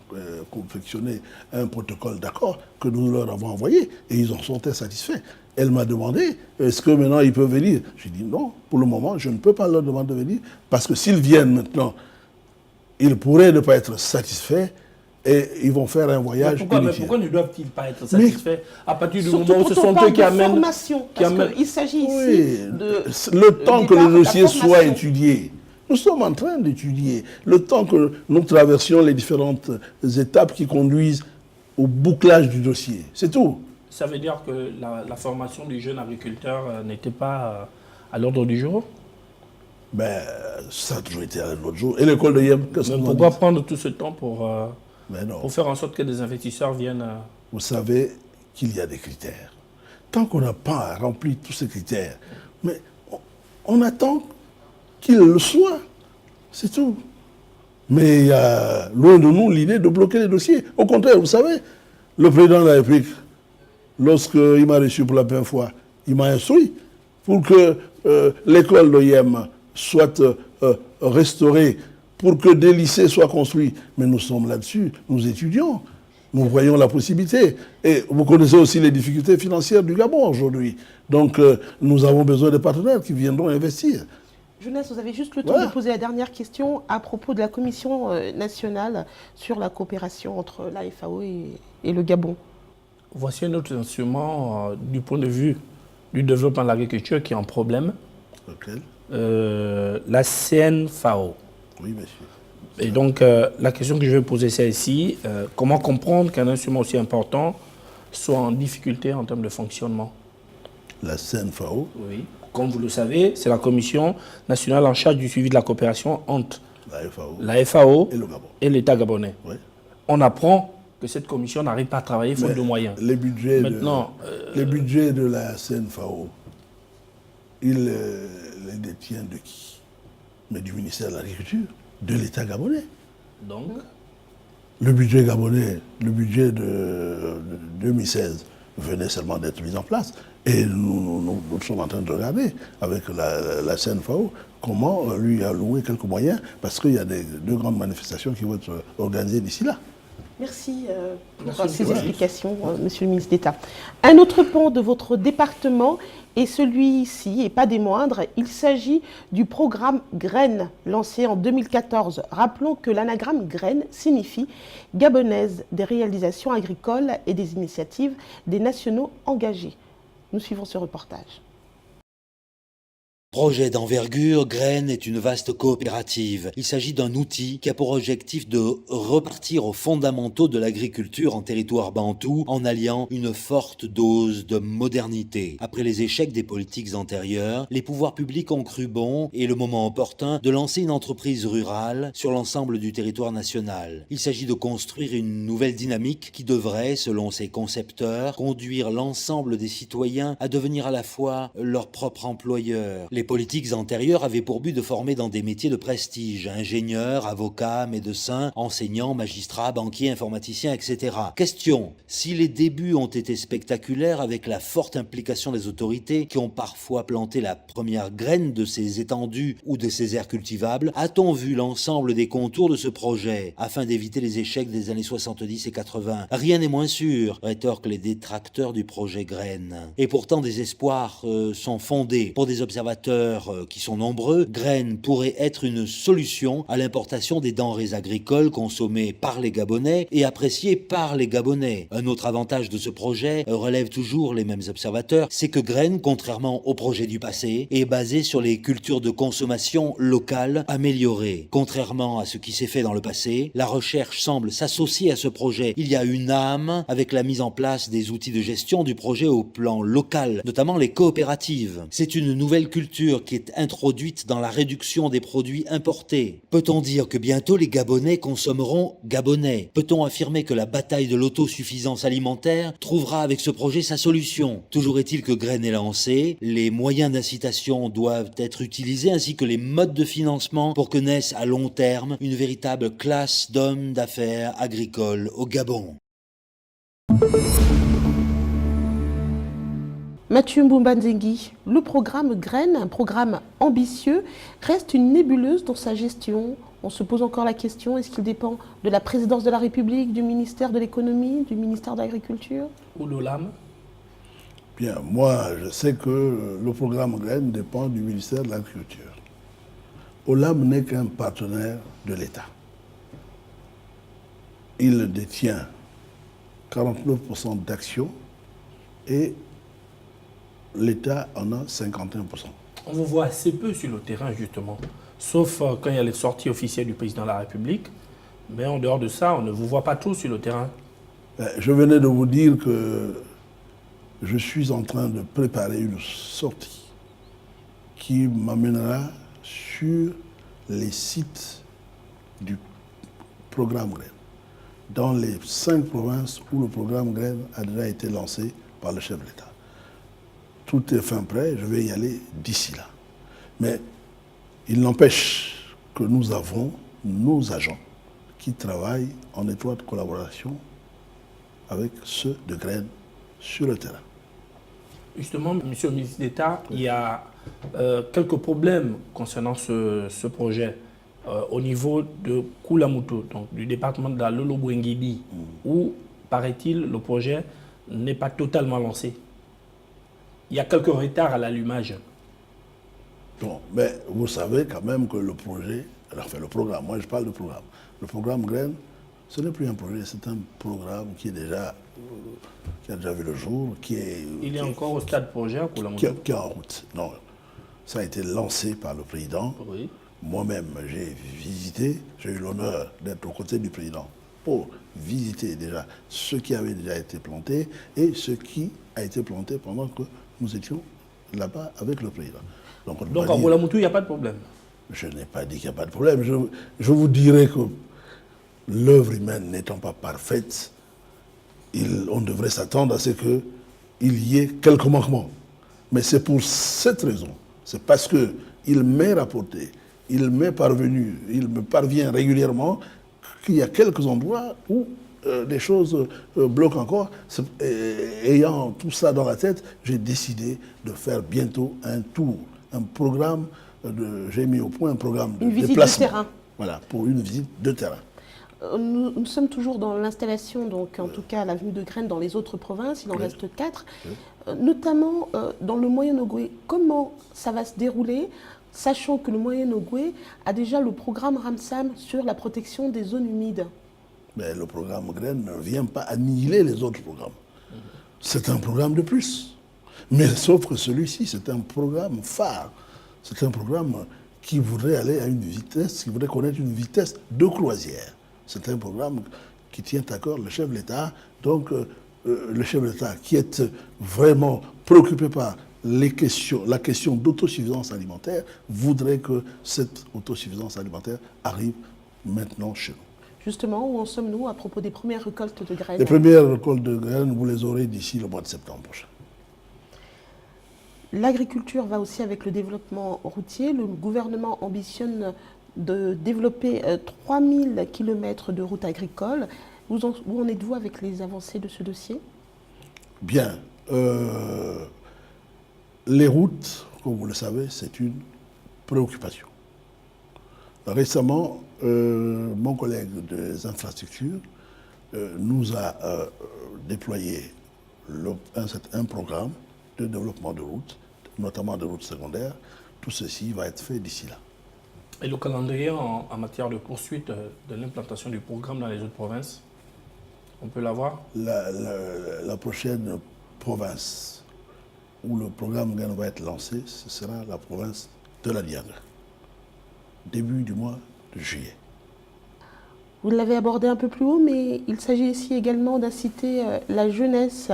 confectionné un protocole d'accord que nous leur avons envoyé et ils en sont très satisfaits. Elle m'a demandé, est-ce que maintenant ils peuvent venir? J'ai dit non, pour le moment, je ne peux pas leur demander de venir parce que s'ils viennent maintenant, ils pourraient ne pas être satisfaits. Et ils vont faire un voyage mais pourquoi ne doivent-ils pas être satisfaits à partir du moment où ce sont eux qui amènent... Formation, parce qu'il s'agit ici de... Le temps que le dossier soit étudié, nous sommes en train d'étudier. Le temps que nous traversions les différentes étapes qui conduisent au bouclage du dossier. C'est tout. Ça veut dire que la formation du jeune agriculteur n'était pas à l'ordre du jour? Ça a toujours été à l'ordre du jour. Et l'école de Yem, qu'est-ce que vous pourquoi prendre tout ce temps pour faire en sorte que des investisseurs viennent... Vous savez qu'il y a des critères. Tant qu'on n'a pas rempli tous ces critères, mais on attend qu'ils le soient. C'est tout. Mais il y a loin de nous l'idée de bloquer les dossiers. Au contraire, vous savez, le président de la République, lorsqu'il m'a reçu pour la première fois, il m'a instruit pour que l'école de Yem soit restaurée, pour que des lycées soient construits. Mais nous sommes là-dessus, nous étudions, nous voyons la possibilité. Et vous connaissez aussi les difficultés financières du Gabon aujourd'hui. Donc nous avons besoin de partenaires qui viendront investir. Jeunesse, vous avez juste le temps de poser la dernière question à propos de la Commission nationale sur la coopération entre la FAO et le Gabon. Voici un autre instrument du point de vue du développement de l'agriculture qui est un problème. La CNFAO. Oui, monsieur. Et donc, la question que je vais poser, c'est ici, comment comprendre qu'un instrument aussi important soit en difficulté en termes de fonctionnement? La CNFAO. Oui. Comme vous le savez, c'est la Commission nationale en charge du suivi de la coopération entre la FAO et l'État gabonais. Oui. On apprend que cette commission n'arrive pas à travailler faute de moyens. Les budgets, maintenant, les budgets de la CNFAO, il les détient de qui? Mais du ministère de l'Agriculture, de l'État gabonais. Donc, le budget gabonais, le budget de 2016 venait seulement d'être mis en place. Et nous sommes en train de regarder avec la CNFAO comment lui allouer quelques moyens, parce qu'il y a deux grandes manifestations qui vont être organisées d'ici là. Merci pour ces explications, Monsieur le ministre d'État. Un autre pan de votre département est celui-ci, et pas des moindres. Il s'agit du programme Graines, lancé en 2014. Rappelons que l'anagramme Graines signifie Gabonaise des réalisations agricoles et des initiatives des nationaux engagés. Nous suivons ce reportage. Projet d'envergure, Graines est une vaste coopérative. Il s'agit d'un outil qui a pour objectif de repartir aux fondamentaux de l'agriculture en territoire bantou en alliant une forte dose de modernité. Après les échecs des politiques antérieures, les pouvoirs publics ont cru bon et le moment opportun de lancer une entreprise rurale sur l'ensemble du territoire national. Il s'agit de construire une nouvelle dynamique qui devrait, selon ses concepteurs, conduire l'ensemble des citoyens à devenir à la fois leur propre employeur. Les politiques antérieures avaient pour but de former dans des métiers de prestige, ingénieurs, avocats, médecins, enseignants, magistrats, banquiers, informaticiens, etc. Question, si les débuts ont été spectaculaires avec la forte implication des autorités qui ont parfois planté la première graine de ces étendues ou de ces aires cultivables, a-t-on vu l'ensemble des contours de ce projet afin d'éviter les échecs des années 70 et 80? Rien n'est moins sûr, rétorquent les détracteurs du projet Graines. Et pourtant des espoirs sont fondés. Pour des observateurs qui sont nombreux, Graines pourrait être une solution à l'importation des denrées agricoles consommées par les Gabonais et appréciées par les Gabonais. Un autre avantage de ce projet, relève toujours les mêmes observateurs, c'est que Graines, contrairement au projet du passé, est basé sur les cultures de consommation locales améliorées. Contrairement à ce qui s'est fait dans le passé, la recherche semble s'associer à ce projet. Il y a une âme avec la mise en place des outils de gestion du projet au plan local, notamment les coopératives. C'est une nouvelle culture qui est introduite dans la réduction des produits importés. Peut-on dire que bientôt les Gabonais consommeront gabonais? Peut-on affirmer que la bataille de l'autosuffisance alimentaire trouvera avec ce projet sa solution? Toujours est-il que Graines est lancé, les moyens d'incitation doivent être utilisés ainsi que les modes de financement pour que naisse à long terme une véritable classe d'hommes d'affaires agricoles au Gabon. Mathieu Mbumba-Nzengi, le programme Graines, un programme ambitieux, reste une nébuleuse dans sa gestion. On se pose encore la question, est-ce qu'il dépend de la présidence de la République, du ministère de l'économie, du ministère de l'Agriculture? Ou l'OLAM? Bien, moi, je sais que le programme Graines dépend du ministère de l'Agriculture. OLAM n'est qu'un partenaire de l'État. Il détient 49% d'actions et l'État en a 51%. On vous voit assez peu sur le terrain, justement. Sauf quand il y a les sorties officielles du président de la République. Mais en dehors de ça, on ne vous voit pas trop sur le terrain. Je venais de vous dire que je suis en train de préparer une sortie qui m'amènera sur les sites du programme Graines, dans les 5 provinces où le programme Graines a déjà été lancé par le chef de l'État. Tout est fin prêt, je vais y aller d'ici là. Mais il n'empêche que nous avons nos agents qui travaillent en étroite collaboration avec ceux de Graines sur le terrain. Justement, Monsieur le ministre d'État, il y a quelques problèmes concernant ce projet au niveau de Kulamuto, donc du département de la Lolo-Bouengidi, où, paraît-il, le projet n'est pas totalement lancé. Il y a quelques retards à l'allumage. Bon, mais vous savez quand même que le projet, enfin le programme, moi je parle de programme. Le programme Graines, ce n'est plus un projet, c'est un programme qui a déjà vu le jour, Il est encore au stade projet à Kulamuto. Qui est en route. Non, ça a été lancé par le président. Oui. Moi-même, j'ai eu l'honneur d'être aux côtés du président pour visiter déjà ce qui avait déjà été planté et ce qui a été planté pendant que nous étions là-bas avec le président. Donc à Boulamoutou, il n'y a pas de problème. Je n'ai pas dit qu'il n'y a pas de problème. Je vous dirais que l'œuvre humaine n'étant pas parfaite, on devrait s'attendre à ce qu'il y ait quelques manquements. Mais c'est pour cette raison, c'est parce qu'il m'est rapporté, il m'est parvenu, il me parvient régulièrement qu'il y a quelques endroits où les choses bloquent encore. Ayant tout ça dans la tête, j'ai décidé de faire bientôt un tour, un programme, j'ai mis au point un programme de visite déplacement. de terrain. Voilà, pour une visite de terrain. Nous sommes toujours dans l'installation, donc en tout cas à l'avenue de Graines dans les autres provinces, il en reste 4, notamment dans le Moyen-Ogooué. Comment ça va se dérouler, sachant que le Moyen-Ogooué a déjà le programme Ramsam sur la protection des zones humides? Mais le programme Graines ne vient pas annihiler les autres programmes. C'est un programme de plus. Mais sauf que celui-ci, c'est un programme phare. C'est un programme qui voudrait aller à une vitesse, qui voudrait connaître une vitesse de croisière. C'est un programme qui tient à cœur le chef de l'État. Donc, le chef de l'État qui est vraiment préoccupé par la question d'autosuffisance alimentaire, voudrait que cette autosuffisance alimentaire arrive maintenant chez nous. Justement, où en sommes-nous à propos des premières récoltes de graines? Les premières récoltes de graines, vous les aurez d'ici le mois de septembre prochain. L'agriculture va aussi avec le développement routier. Le gouvernement ambitionne de développer 3000 km de routes agricoles. Où en êtes-vous avec les avancées de ce dossier? Bien. Les routes, comme vous le savez, c'est une préoccupation. Récemment, mon collègue des infrastructures nous a déployé un programme de développement de routes, notamment de routes secondaires. Tout ceci va être fait d'ici là. Et le calendrier en matière de poursuite de l'implantation du programme dans les autres provinces, on peut l'avoir? La prochaine province où le programme va être lancé, ce sera la province de la Diaga, début du mois de juillet. Vous l'avez abordé un peu plus haut, mais il s'agit ici également d'inciter la jeunesse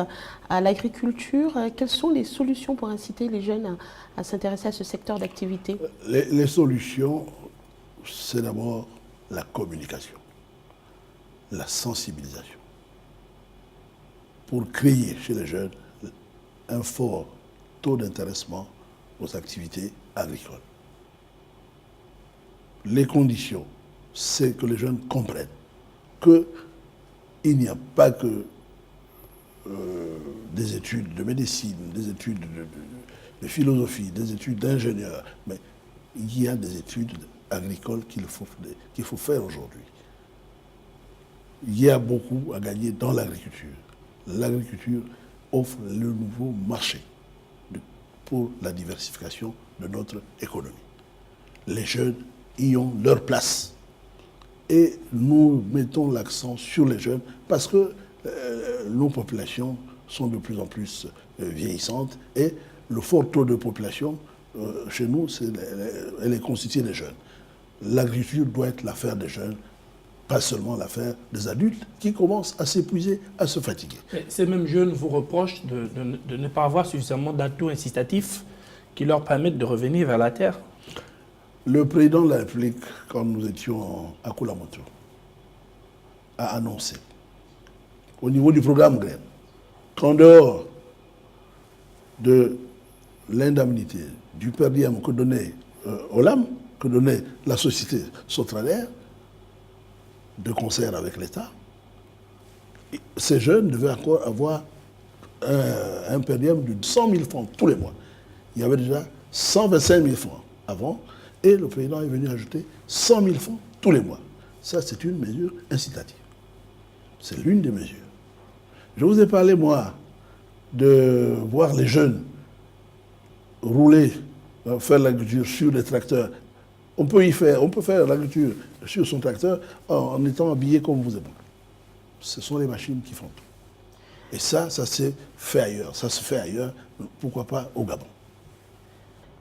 à l'agriculture. Quelles sont les solutions pour inciter les jeunes à s'intéresser à ce secteur d'activité? Les solutions, c'est d'abord la communication, la sensibilisation, pour créer chez les jeunes un fort taux d'intéressement aux activités agricoles. Les conditions, c'est que les jeunes comprennent qu'il n'y a pas que des études de médecine, des études de philosophie, des études d'ingénieur, mais il y a des études agricoles qu'il faut faire aujourd'hui. Il y a beaucoup à gagner dans l'agriculture. L'agriculture offre le nouveau marché pour la diversification de notre économie. Les jeunes y ont leur place. Et nous mettons l'accent sur les jeunes parce que nos populations sont de plus en plus vieillissantes et le fort taux de population chez nous, elle est constituée des jeunes. L'agriculture doit être l'affaire des jeunes, pas seulement l'affaire des adultes qui commencent à s'épuiser, à se fatiguer. Et ces mêmes jeunes vous reprochent de ne pas avoir suffisamment d'atouts incitatifs qui leur permettent de revenir vers la terre. Le président de la République, quand nous étions à Koulamoutou, a annoncé, au niveau du programme Graines, qu'en dehors de l'indemnité, du per diem que donnait Olam, que donnait la société Sotradaire, de concert avec l'État, ces jeunes devaient encore avoir un per diem de 100 000 francs tous les mois. Il y avait déjà 125 000 francs avant, et le président est venu ajouter 100 000 francs tous les mois. Ça, c'est une mesure incitative. C'est l'une des mesures. Je vous ai parlé, moi, de voir les jeunes rouler, faire l'agriculture sur des tracteurs. On peut faire l'agriculture sur son tracteur en étant habillé comme vous et moi. Ce sont les machines qui font tout. Et ça se fait ailleurs. Ça se fait ailleurs, pourquoi pas au Gabon.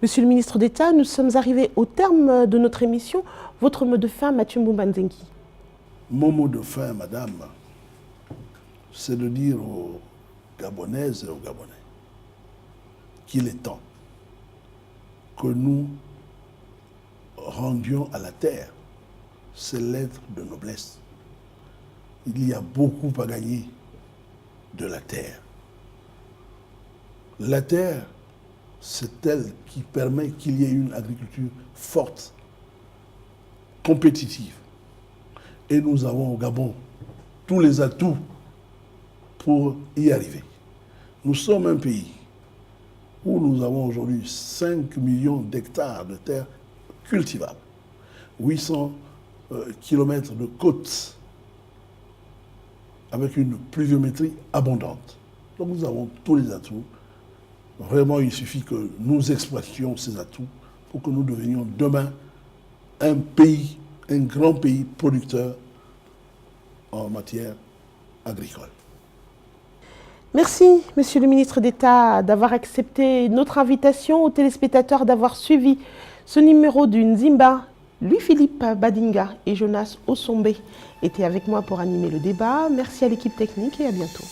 Monsieur le ministre d'État, nous sommes arrivés au terme de notre émission. Votre mot de fin, Mathieu Boumba Zengi. Mon mot de fin, madame, c'est de dire aux Gabonaises et aux Gabonais qu'il est temps que nous rendions à la terre ces lettres de noblesse. Il y a beaucoup à gagner de la terre. La terre, c'est elle qui permet qu'il y ait une agriculture forte, compétitive. Et nous avons au Gabon tous les atouts pour y arriver. Nous sommes un pays où nous avons aujourd'hui 5 millions d'hectares de terres cultivables, 800 kilomètres de côtes avec une pluviométrie abondante. Donc nous avons tous les atouts. Vraiment, il suffit que nous exploitions ces atouts pour que nous devenions demain un pays, un grand pays producteur en matière agricole. Merci, Monsieur le ministre d'État, d'avoir accepté notre invitation, aux téléspectateurs d'avoir suivi ce numéro du Nzimba. Louis-Philippe Badinga et Jonas Osombe étaient avec moi pour animer le débat. Merci à l'équipe technique et à bientôt.